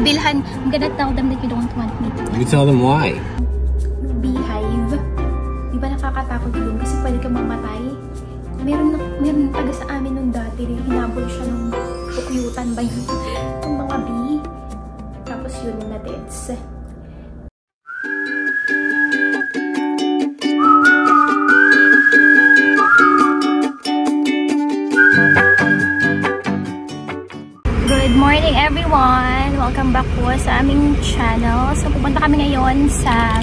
Bilhan, I'm gonna tell them that you don't want me to. You tell them why. Beehive. Di ba nakakatakot yun? Kasi pwede kang mamatay. Meron taga sa amin nung dati rin. Hinabol siya nung pukyutan ba yun? Yung mga bee. Tapos yun na deaths. Good morning everyone! Welcome back po sa aming channel. So pupunta kami ngayon sa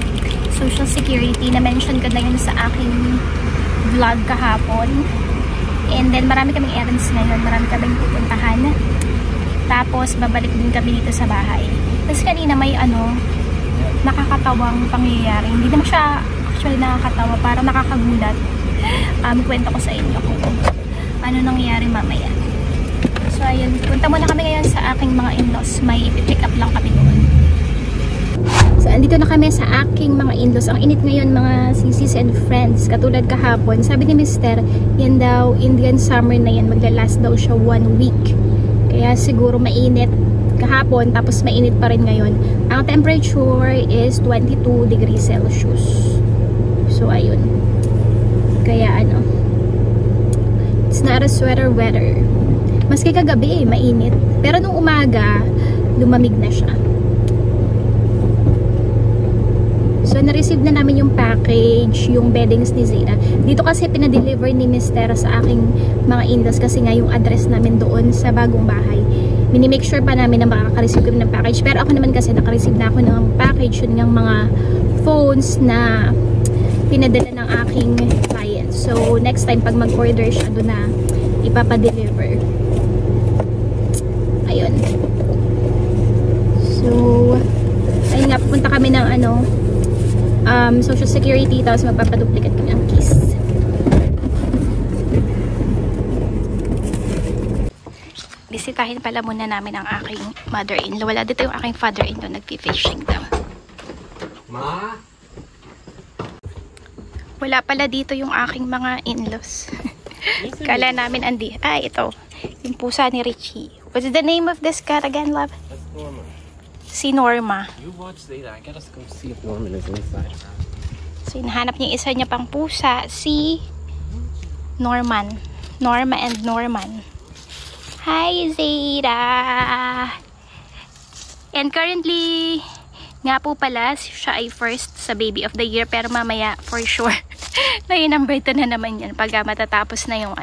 Social Security. Na-mention ko na yun sa aking vlog kahapon. And then marami kaming errands ngayon. Marami kaming pupuntahan. Tapos babalik din kami dito sa bahay. Tapos kanina may nakakatawang pangyayari. Hindi naman siya actually nakakatawa. Parang nakakagulat. Kwento ko sa inyo kung ano nangyayari mamaya. So ayun, punta muna kami ngayon sa aking mga in-laws. May ipipick up lang kami doon. So andito na kami sa aking mga in-laws. Ang init ngayon mga sisis and friends. Katulad kahapon, sabi ni Mr. yan daw, Indian summer na yan. Maglalast daw siya 1 week. Kaya siguro mainit kahapon, tapos mainit pa rin ngayon. Ang temperature is 22 degrees Celsius. So ayun. Kaya it's not a sweater weather. Maski kagabi, mainit. Pero nung umaga, lumamig na siya. So, na-receive na namin yung package, yung beddings ni Zayda. Dito kasi pinadeliver ni Mr. sa aking mga in-laws kasi nga yung address namin doon sa bagong bahay. Minimake sure pa namin na makaka-receive kami ng package. Pero ako naman kasi naka-receive na ako ng package, yun yung mga phones na pinadala ng aking client. So, next time pag mag-order siya, doon na ipapadeliver. Ayun. So, ayun nga, pupunta kami ng Social Security, tapos magpapaduplicate kami ng keys. Bisitahin pala muna namin ang aking mother-in-law. Wala dito yung aking father-in-law, nagpi-fishing daw. Ma? Wala pala dito yung aking mga in-laws. Kala namin ito. Yung pusa ni Richie. What's the name of this cat again, love? That's Norma. Si Norma. You watch Zayda. I gotta go see if Norman is inside. So, hinahanap niya isa niya pang pusa, si Norman. Norma and Norman. Hi, Zayda! And currently, nga po pala, siya ay first sa Baby of the Year. Pero mamaya, for sure, na yung number 2 na naman yan. Pag matatapos na yung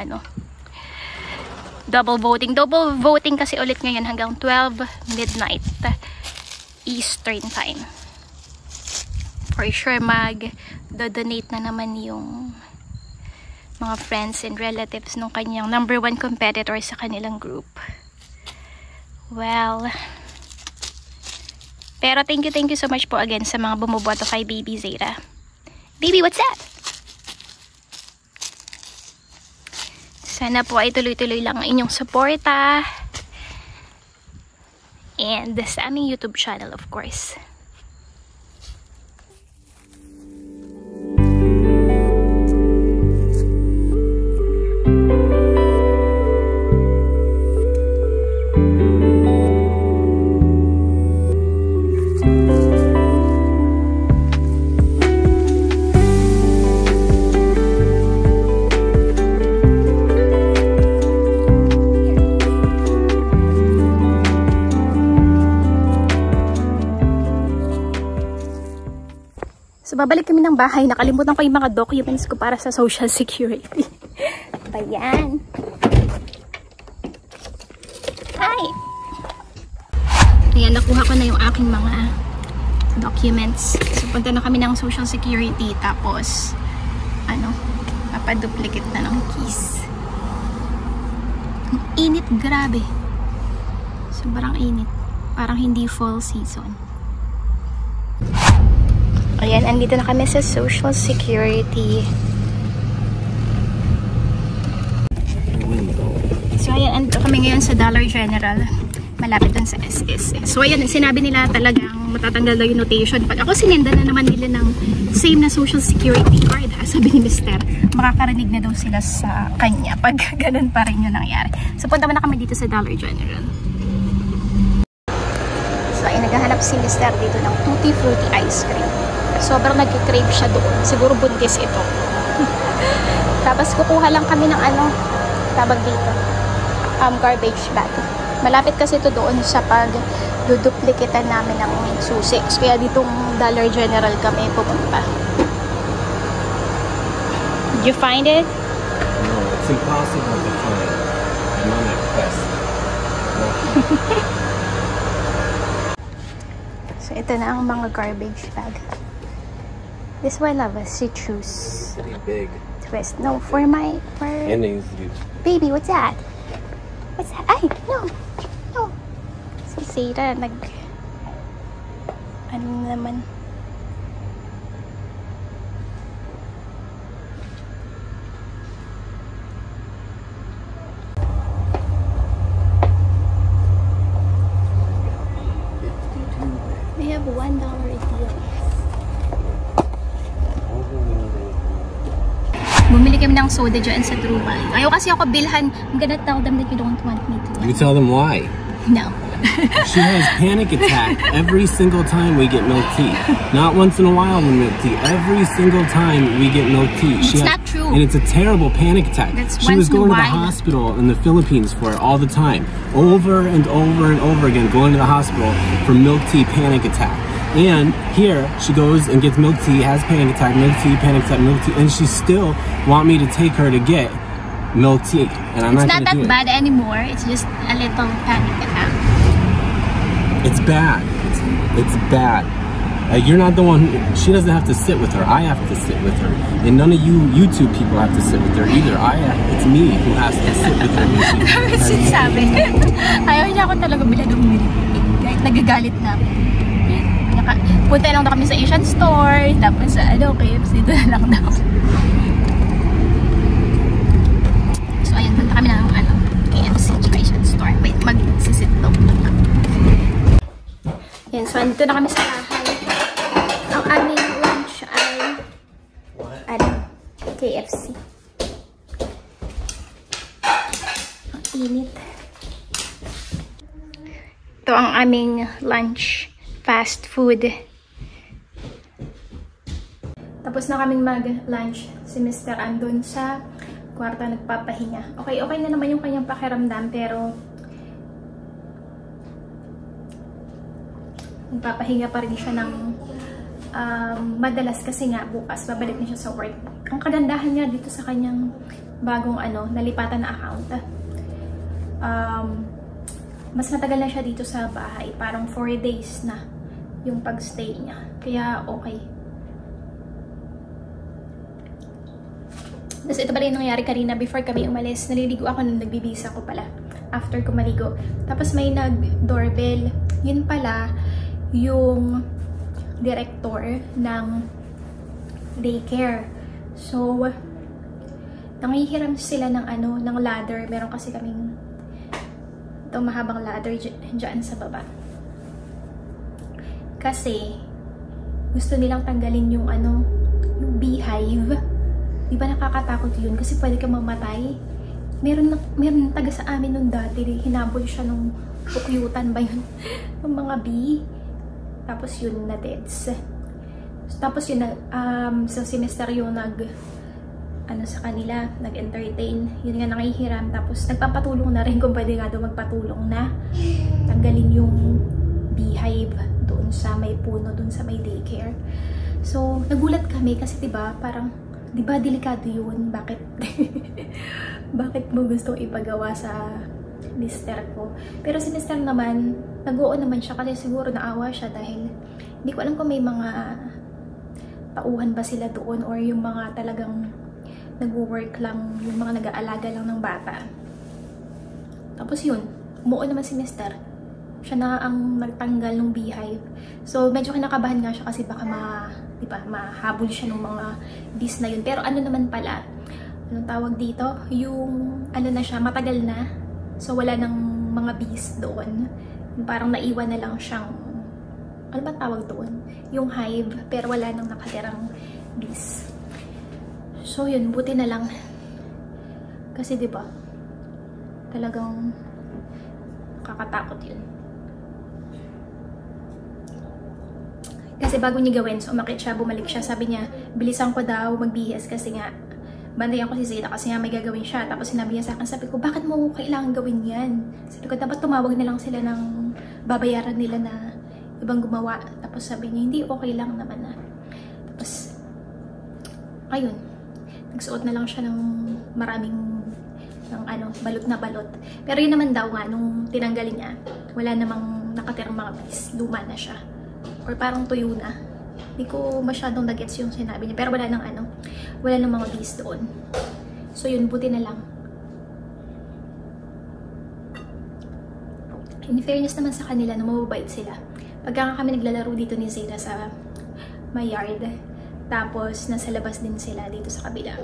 double voting. Double voting kasi ulit ngayon hanggang 12 midnight Eastern time. For sure mag-donate na naman yung mga friends and relatives ng kanyang number 1 competitor sa kanilang group. Well, pero thank you so much po again sa mga bumuboto kay Baby Zayda. Baby, what's that? Sana po ay tuloy-tuloy lang ang inyong suporta. And sa aming YouTube channel, of course. So, babalik kami ng bahay. Nakalimutan ko yung mga documents ko para sa Social Security. Ayan. Hi! Ayan, nakuha ko na yung aking mga documents. So, punta na kami ng Social Security. Tapos, papaduplicate na ng keys. Ang init, grabe. Sobrang init. Parang hindi fall season. Ayan, andito na kami sa Social Security. So, ayan, andito kami ngayon sa Dollar General. malapit dun sa SSS. So ayan, sinabi nila talagang matatanggal daw yung notation. Pag ako sinenda na naman nila ng same na social security card, ha, sabi ni Mr. makakarinig na daw sila sa kanya pag ganun pa rin yung nangyari. So punta na kami dito sa Dollar General. So ay naghahanap si Mr. dito ng Tutti Frutti ice cream. Sobrang nag-crave siya doon. Siguro buntis ito. Tapos kukuha lang kami ng ano, tabag dito, garbage bag. Malapit kasi ito doon sa pag-duduplikitan namin ng susi. Kaya ditong Dollar General kami pupunta. Did you find it? No, it's impossible to find. I'm on that quest. So ito na ang mga garbage bag. This one I love is citrus. Pretty big. Twist. No, for my... And it needs to be... Baby, what's that? What's that? Ay, no. No. Si Sarah, ano naman? They have $1 deal. Bumili kami ng soda dyan sa Trumal. Ayaw kasi ako bilhan. I'm gonna tell them that you don't want me to. You tell them why. No. She has panic attack every single time we get milk tea. Not once in a while when milk tea. Every single time we get milk tea. It's not true. And it's a terrible panic attack. That's she was once in a going to the while. hospital in the Philippines for it all the time. Over and over and over again, going to the hospital for milk tea panic attack. And here, she goes and gets milk tea, has panic attack, milk tea, and she still want me to take her to get milk tea. And I'm It's not not gonna do that bad it. anymore. It's just a little panic attack. It's bad. It's bad. You're not the one who, she doesn't have to sit with her. I have to sit with her. And none of you YouTube people have to sit with her either. It's me who has to sit with her. Tapos sinasabi, ayaw niya ako talaga bilhan ng milk tea. Kahit nagagalit na. Punta lang na kami sa Asian store, tapos sa KFC, doon lang daw. So ayun, punta kami ng KFC at Asian store. Wait, mag-sit down lang. Yan, so andito na kami sa bahay. Ang aming lunch ay KFC. Ang init. Ito ang aming lunch. Fast food. Tapos na kaming mag-lunch. Si Mr. andun sa kwarto nagpapahinga. Okay na naman yung kanyang pakiramdam, pero nagpapahinga pa rin siya ng madalas kasi nga bukas babalik na siya sa work. Ang kagandahan niya dito sa kanyang bagong nalipatan na account. Mas matagal na siya dito sa bahay. Parang 4 days na yung pagstay niya. Kaya okay. Tapos ito pala yung nangyari kanina before kami umalis. Naliligo ako nung nagbibisa ko pala. After ko maligo. Tapos may nag-doorbell. Yun pala yung director ng daycare. So, nangihiram sila ng ng ladder. Meron kasi kaming itong mahabang ladder dyan sa baba. Kasi gusto nilang tanggalin yung yung beehive. Di ba nakakatakot yun? Kasi pwede kang mamatay. Meron taga sa amin nung dati, hinabol siya nung pukyutan ba yun? Ng mga bee. Tapos yun na deads. Tapos yun sa semester yung sa kanila, nag-entertain. Yun nga nangihiram. Tapos nagpapatulong na rin kung pwede nga daw magpatulong na tanggalin yung beehive doon sa may puno, doon sa may daycare. So, nagulat kami kasi diba, parang, diba delikado yun? Bakit? Bakit mo gusto ipagawa sa mister ko? Pero si mister naman, nag-oo naman siya kasi siguro naawa siya dahil hindi ko alam kung may mga tauhan ba sila doon or yung mga talagang nag-work lang, yung mga nag-aalaga lang ng bata. Tapos yun, umuo naman si mister. Siya na ang nagtanggal ng beehive. So, medyo kinakabahan nga siya kasi baka mahabol siya ng mga bees na yun. Pero ano naman pala, anong tawag dito? Yung, na siya, matagal na. So, wala nang mga bees doon. Parang naiwan na lang siyang, ano ba tawag doon? Yung hive, pero wala nang nakatirang bees. So yun, buti na lang. Kasi 'di ba? Talagang kakatakot yun. Kasi bago niya gawin, so umakit siya, bumalik siya. Sabi niya, bilisan ko daw magbihis kasi nga, bandayan ko si Zeta kasi nga may gagawin siya. Tapos sinabi niya sa akin, sabi ko, bakit mo kailangan gawin yan? Sabi ko, dapat tumawag na lang sila ng babayaran nila na ibang gumawa. Tapos sabi niya, hindi, okay lang naman na. Tapos, ayun. Nagsuot na lang siya ng maraming ng ano, balot na balot. Pero yun naman daw nga, nung tinanggalin niya, wala namang nakatirang mga bees. Luma na siya. Or parang tuyo na. Hindi ko masyadong nagets yung sinabi niya. Pero wala nang ano, wala nang mga bees doon. So yun, buti na lang. In fairness naman sa kanila, no, mababait sila. Pagka kami naglalaro dito ni Zeta sa my yard, tapos nasa labas din sila dito sa kabila.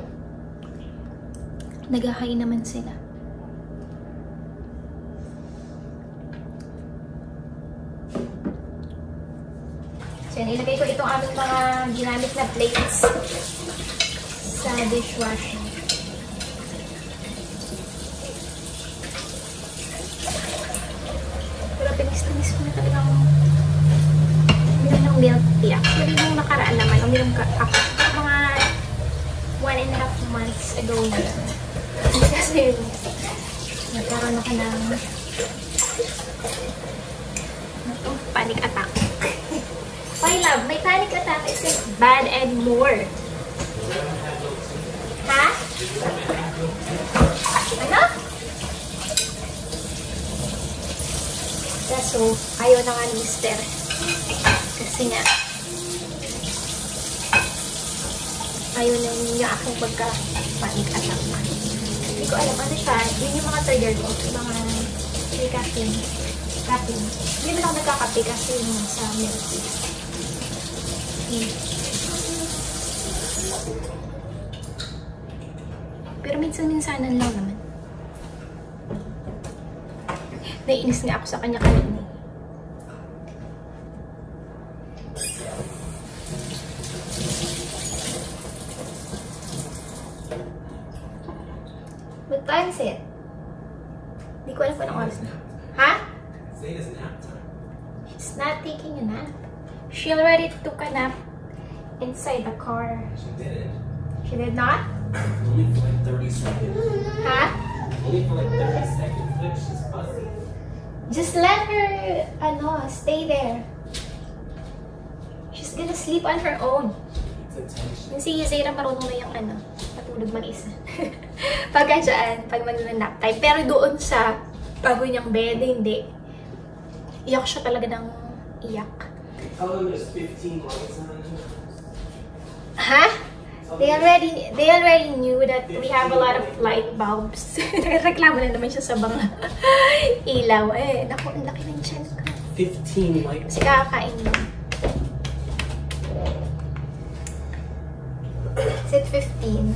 Nag-hi naman sila. So yan, ilagay ko itong aming mga ginamit na plates sa dishwasher. Pero pinis-pinis ko na talagang uminom ng milk tea. Actually, yung nakaraan naman, uminom ako mga 1.5 months ago na lang. Kasi nagkaroon ako ng panic attack. My love, my panic attack isn't bad anymore. Ha? Ano? So, ayaw na nga ni Mister. Kasi nga, ayaw na niya akong pagka-panic attack. Hindi ko alam ano siya. Yun yung mga trigger ko. Yung mga caffeine. Hindi ba ako nagkakape kasi yung sa milk tea. Pero minsan-minsanan lang naman. Naiinis nga ako sa kanya kanina. What time is it? Hindi ko alam kung anong oras na. Ha? Zeta's nap time. It's not taking a nap. She already took a nap inside the car. She didn't. She did not? Only for like 30 seconds. Ha? Only for like 30 seconds. Look, she's fussy. Just let her, stay there. She's gonna sleep on her own. It's attention. Yung si Zeta marunong na yung patulog mag-isa. Pagka dyan, pag mag-nap time. Pero doon sa bago niyang bed, hindi. Iyak siya talaga ng iyak. Tell them there's 15 lights on it. Ha? They already knew that we have a lot of light bulbs. Nagreklamo na naman siya sa mga ilaw. Eh, naku, ang laki ng tiyan ko. 15 lights. Kasi kakakain mo. Is it 15?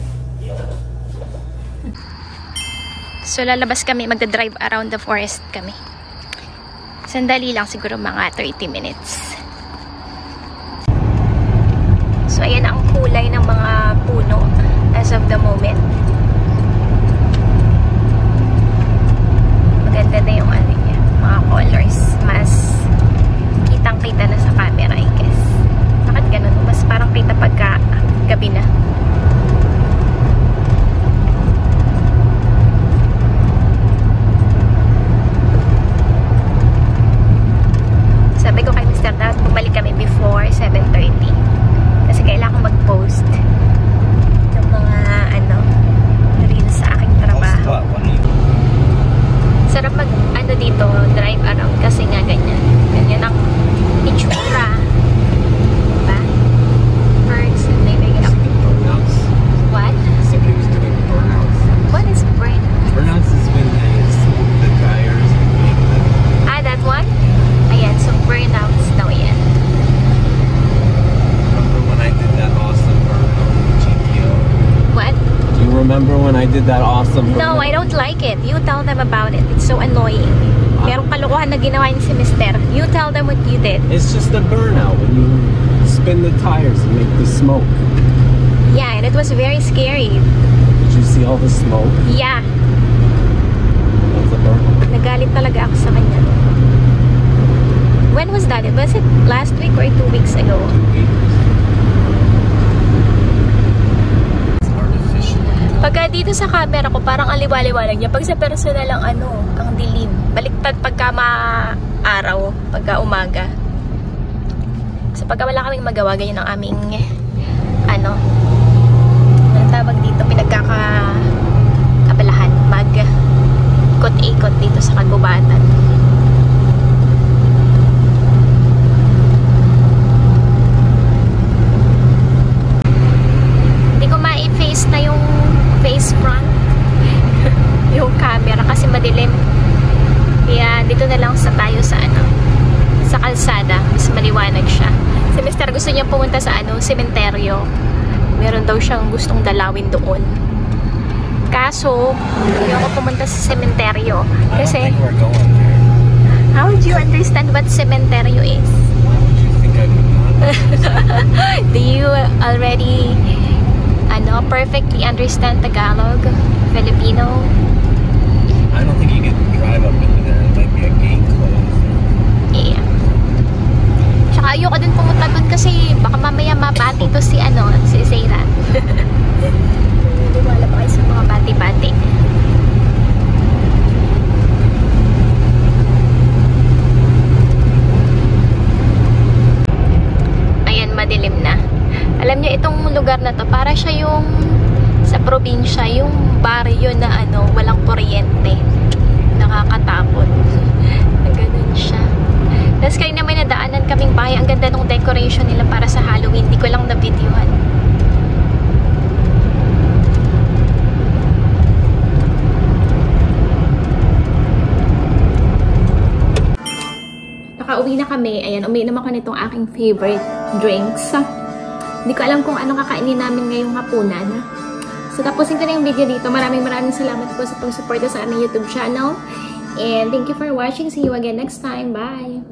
So, lalabas kami. Magda-drive around the forest kami. Sandali lang, siguro mga 30 minutes. So, ayan ang kulay ng mga puno as of the moment. Maganda na yung niya, mga colors. Mas kitang-kita na sa camera, I guess. Bakit ganun? Mas parang kita pagka gabi na. Sabi ko kay Mr. Dad, bumalik kami before 7:30. Kasi kailangan mag-post ng mga did that awesome No, I don't like it. You tell them about it. It's so annoying. Merong kalokohan na ginawa niya si Mister. You tell them what you did. It's just a burnout when you spin the tires and make the smoke. Yeah, and it was very scary. Did you see all the smoke? Yeah. That's a burnout. Nagalit talaga ako sa kanya. When was that? Was it last week or 2 weeks ago? 2 weeks. It's artificial. Pagka dito sa camera ko, parang aliwaliwanag niya. Pag sa personal lang, ang dilim. Baliktad pagka araw, pagka umaga. So pagka wala kaming magawa, ganyan ang aming, anong tawag dito, pinagkakabalahan. Ikot-ikot dito sa kagubatan. Hindi ko ma-face na yung face front yung camera kasi madilim. Kaya dito na lang tayo sa sa kalsada, mas maliwanag siya. Si Mr. gusto niya pumunta sa sementeryo. Meron daw siyang gustong dalawin doon. Kaso hindi ako pumunta sa sementeryo kasi I don't think we're going there. how would you understand what sementeryo is? Why would you think I would not? Do you already perfectly understand Tagalog, Filipino? I don't think you can drive up into there. It might be a gate closed. Yeah. Tsaka ayoko din pumunta dun kasi baka mamaya mabati to si Zayra. Hindi wala pa kayo sa mga bati-bati. Ayan, madilim na. Alam niyo, itong lugar na to, para siya yung sa probinsya, yung baryo na walang kuryente. Nakakatakot. Ganun siya. Tapos kayo naman nadaanan kaming bahay. Ang ganda ng decoration nila para sa Halloween. Hindi ko lang na-videohan. Nakauwi na kami. Ayan, umiinom ako nitong aking favorite drinks. Hindi ko alam kung anong kakainin namin ngayong hapunan. So, tapusin ko na yung video dito. Maraming salamat po sa pag-suporta sa aming YouTube channel. And thank you for watching. See you again next time. Bye!